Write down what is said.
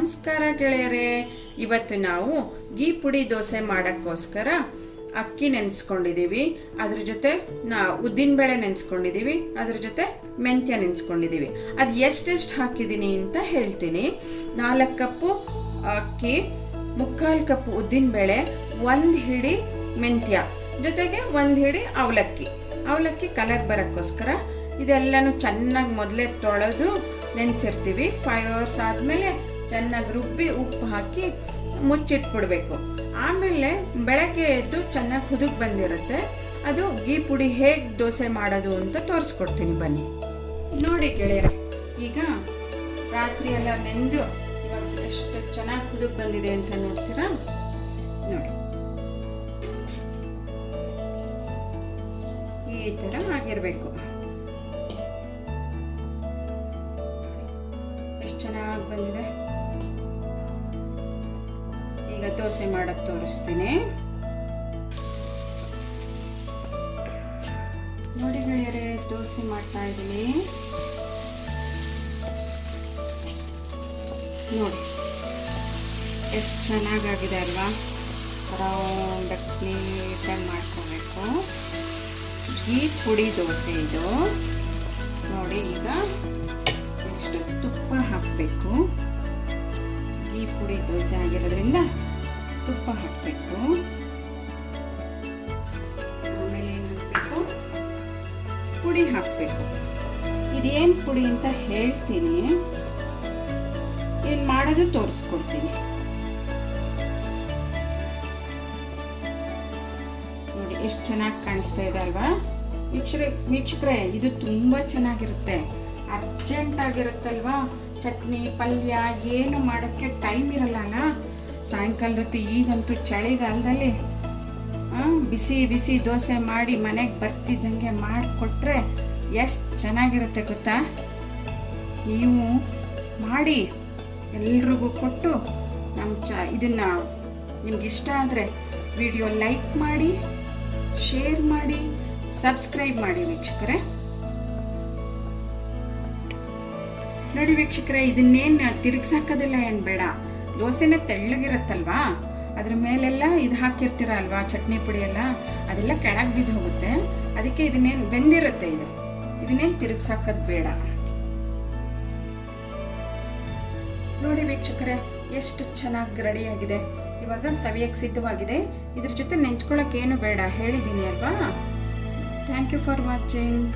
ನಮಸ್ಕಾರ ಗೆಳೆಯರೇ. ಇವತ್ತು ನಾವು ಗೀ ಪುಡಿ ದೋಸೆ ಮಾಡೋಕ್ಕೋಸ್ಕರ ಅಕ್ಕಿ ನೆನೆಸ್ಕೊಂಡಿದ್ದೀವಿ, ಅದ್ರ ಜೊತೆ ಉದ್ದಿನಬೇಳೆ ನೆನೆಸ್ಕೊಂಡಿದ್ದೀವಿ, ಅದ್ರ ಜೊತೆ ಮೆಂತ್ಯ ನೆನೆಸ್ಕೊಂಡಿದ್ದೀವಿ. ಅದು ಎಷ್ಟೆಷ್ಟು ಹಾಕಿದ್ದೀನಿ ಅಂತ ಹೇಳ್ತೀನಿ. 4 ಕಪ್ಪು ಅಕ್ಕಿ, 3/4 ಕಪ್ಪು ಉದ್ದಿನಬೇಳೆ, 1 ಹಿಡಿ ಮೆಂತ್ಯ, ಜೊತೆಗೆ 1 ಹಿಡಿ ಅವಲಕ್ಕಿ ಕಲರ್ ಬರೋಕ್ಕೋಸ್ಕರ ಇದೆಲ್ಲನೂ ಚೆನ್ನಾಗಿ ಮೊದಲೇ ತೊಳೆದು ನೆನೆಸಿರ್ತೀವಿ. 5 hours ಆದಮೇಲೆ ಚೆನ್ನಾಗಿ ರುಬ್ಬಿ ಉಪ್ಪು ಹಾಕಿ ಮುಚ್ಚಿಟ್ಬಿಡ್ಬೇಕು. ಆಮೇಲೆ ಬೆಳಗ್ಗೆ ಎದ್ದು ಚೆನ್ನಾಗಿ ಹುದುಗ್ ಬಂದಿರುತ್ತೆ. ಅದು ಗೀ ಪುಡಿ ಹೇಗೆ ದೋಸೆ ಮಾಡೋದು ಅಂತ ತೋರಿಸ್ಕೊಡ್ತೀನಿ, ಬನ್ನಿ ನೋಡಿ ಗೆಳೆಯರೆ. ಈಗ ರಾತ್ರಿ ಎಲ್ಲ ನೆಂದು ಇವಾಗ ಎಷ್ಟು ಚೆನ್ನಾಗಿ ಹುದುಗ್ ಬಂದಿದೆ ಅಂತ ನೋಡ್ತೀರಾ ನೋಡಿ. ಈ ಥರ ಆಗಿರಬೇಕು. ಎಷ್ಟು ಚೆನ್ನಾಗಿ ಬಂದಿದೆ. ಈಗ ದೋಸೆ ಮಾಡೋದು ತೋರಿಸ್ತೀನಿ ನೋಡಿ ಗೆಳೆಯರೆ. ದೋಸೆ ಮಾಡ್ತಾ ಇದ್ದೀನಿ ನೋಡಿ, ಎಷ್ಟು ಚೆನ್ನಾಗಾಗಿದೆ ಅಲ್ವಾ. ರೌಂಡಾಗಿ ನೀಟಾಗಿ ಮಾಡ್ಕೋಬೇಕು. ಗೀ ಪುಡಿ ದೋಸೆ ಇದು ನೋಡಿ. ಈಗ ನೆಕ್ಸ್ಟ್ ತುಪ್ಪ ಹಾಕಬೇಕು. ಗೀ ಪುಡಿ ದೋಸೆ ಆಗಿರೋದ್ರಿಂದ ತುಪ್ಪ ಹಾಕಬೇಕು. ಆಮೇಲೆ ಏನು ಹಾಕಬೇಕು, ಪುಡಿ ಹಾಕಬೇಕು. ಇದೇನು ಪುಡಿ ಅಂತ ಹೇಳ್ತೀನಿ, ಏನು ಮಾಡೋದು ತೋರಿಸ್ಕೊಡ್ತೀನಿ ನೋಡಿ. ಎಷ್ಟು ಚೆನ್ನಾಗಿ ಕಾಣಿಸ್ತಾ ಇದೆ ಅಲ್ವಾ ವೀಕ್ಷಕರೇ. ಇದು ತುಂಬ ಚೆನ್ನಾಗಿರುತ್ತೆ. ಅರ್ಜೆಂಟ್ ಆಗಿರುತ್ತಲ್ವಾ, ಚಟ್ನಿ ಪಲ್ಯ ಏನು ಮಾಡೋಕ್ಕೆ ಟೈಮ್ ಇರಲ್ಲ. ಸಾಯಂಕಾಲದ ಹೊತ್ತು ಈಗಂತೂ ಚಳಿಗಾಲದಲ್ಲಿ ಬಿಸಿ ಬಿಸಿ ದೋಸೆ ಮಾಡಿ ಮನೆಗೆ ಬರ್ತಿದ್ದಂಗೆ ಮಾಡಿಕೊಟ್ರೆ ಎಷ್ಟು ಚೆನ್ನಾಗಿರುತ್ತೆ ಗೊತ್ತಾ. ನೀವು ಮಾಡಿ ಎಲ್ರಿಗೂ ಕೊಟ್ಟು ಇದನ್ನು ನಿಮ್ಗೆ ಇಷ್ಟ ಆದರೆ ವಿಡಿಯೋ ಲೈಕ್ ಮಾಡಿ, ಶೇರ್ ಮಾಡಿ, ಸಬ್ಸ್ಕ್ರೈಬ್ ಮಾಡಿ ವೀಕ್ಷಕರೇ. ನೋಡಿ ವೀಕ್ಷಕರೇ, ಇದನ್ನೇನು ತಿರುಗಿಸಾಕೋದಿಲ್ಲ, ಏನು ಬೇಡ. ದೋಸೆನೇ ತೆಳ್ಳಗಿರುತ್ತಲ್ವಾ, ಅದ್ರ ಮೇಲೆಲ್ಲ ಇದು ಹಾಕಿರ್ತೀರ ಅಲ್ವಾ, ಚಟ್ನಿ ಪುಡಿ ಎಲ್ಲ, ಅದೆಲ್ಲ ಕೆಳಗೆ ಬಿದ್ದು ಹೋಗುತ್ತೆ. ಅದಕ್ಕೆ ಇದನ್ನೇನು ಬೆಂದಿರುತ್ತೆ, ಇದನ್ನೇನು ತಿರುಗಿಸಾಕೋದು ಬೇಡ. ನೋಡಿ ವೀಕ್ಷಕರೇ, ಎಷ್ಟು ಚೆನ್ನಾಗಿ ರೆಡಿಯಾಗಿದೆ. ಇವಾಗ ಸವಿಯಕ್ಕೆ ಸಿದ್ಧವಾಗಿದೆ. ಇದ್ರ ಜೊತೆ ನೆಂಚ್ಕೊಳ್ಳೋಕೆ ಏನು ಬೇಡ, ಹೇಳಿದ್ದೀನಿ ಅಲ್ವಾ. Thank you for watching.